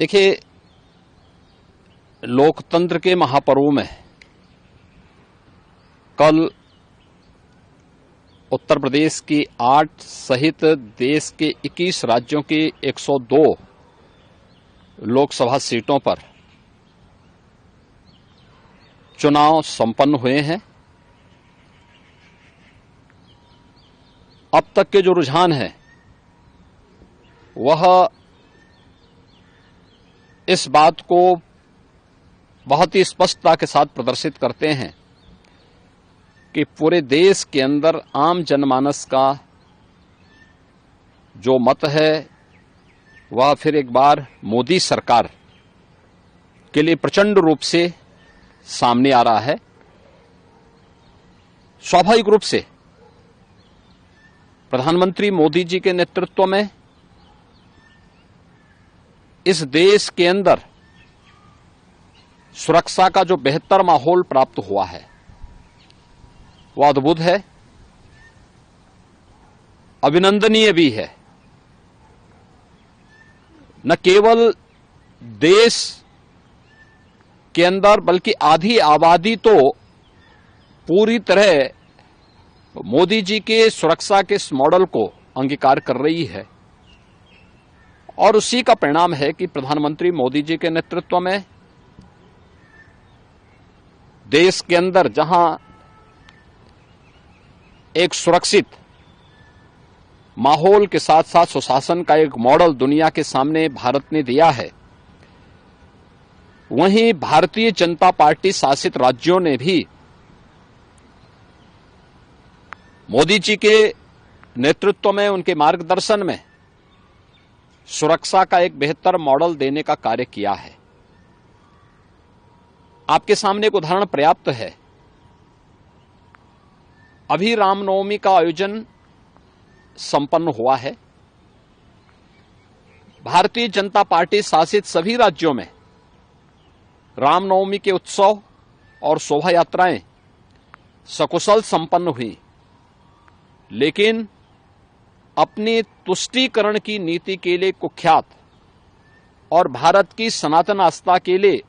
देखिए, लोकतंत्र के महापर्व में कल उत्तर प्रदेश की 8 सहित देश के 21 राज्यों की 102 लोकसभा सीटों पर चुनाव संपन्न हुए हैं। अब तक के जो रुझान है वह इस बात को बहुत ही स्पष्टता के साथ प्रदर्शित करते हैं कि पूरे देश के अंदर आम जनमानस का जो मत है वह फिर एक बार मोदी सरकार के लिए प्रचंड रूप से सामने आ रहा है। स्वाभाविक रूप से प्रधानमंत्री मोदी जी के नेतृत्व में इस देश के अंदर सुरक्षा का जो बेहतर माहौल प्राप्त हुआ है वह अद्भुत है, अभिनंदनीय भी है। न केवल देश के अंदर बल्कि आधी आबादी तो पूरी तरह मोदी जी के सुरक्षा के इस मॉडल को अंगीकार कर रही है और उसी का परिणाम है कि प्रधानमंत्री मोदी जी के नेतृत्व में देश के अंदर जहां एक सुरक्षित माहौल के साथ साथ सुशासन का एक मॉडल दुनिया के सामने भारत ने दिया है, वहीं भारतीय जनता पार्टी शासित राज्यों ने भी मोदी जी के नेतृत्व में, उनके मार्गदर्शन में सुरक्षा का एक बेहतर मॉडल देने का कार्य किया है। आपके सामने एक उदाहरण पर्याप्त है। अभी रामनवमी का आयोजन संपन्न हुआ है। भारतीय जनता पार्टी शासित सभी राज्यों में रामनवमी के उत्सव और शोभा यात्राएं सकुशल संपन्न हुई, लेकिन अपनी तुष्टीकरण की नीति के लिए कुख्यात और भारत की सनातन आस्था के लिए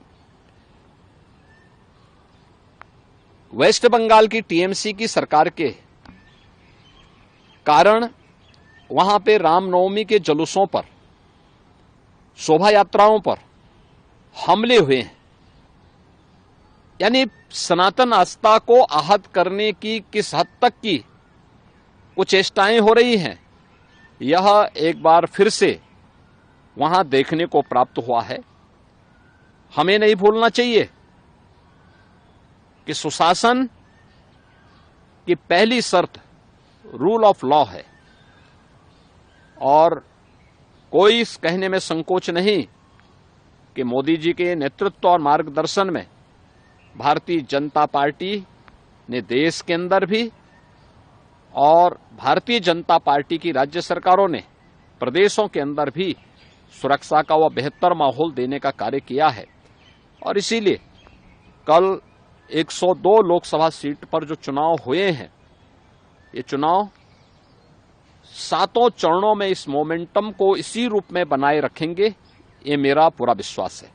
वेस्ट बंगाल की टीएमसी की सरकार के कारण वहां पे रामनवमी के जुलूसों पर, शोभा यात्राओं पर हमले हुए हैं। यानी सनातन आस्था को आहत करने की किस हद तक की कुछ चेष्टाएं हो रही हैं, यह एक बार फिर से वहां देखने को प्राप्त हुआ है। हमें नहीं भूलना चाहिए कि सुशासन की पहली शर्त रूल ऑफ लॉ है और कोई इस कहने में संकोच नहीं कि मोदी जी के नेतृत्व और मार्गदर्शन में भारतीय जनता पार्टी ने देश के अंदर भी और भारतीय जनता पार्टी की राज्य सरकारों ने प्रदेशों के अंदर भी सुरक्षा का वह बेहतर माहौल देने का कार्य किया है। और इसीलिए कल 102 लोकसभा सीट पर जो चुनाव हुए हैं, ये चुनाव 7 चरणों में इस मोमेंटम को इसी रूप में बनाए रखेंगे, ये मेरा पूरा विश्वास है।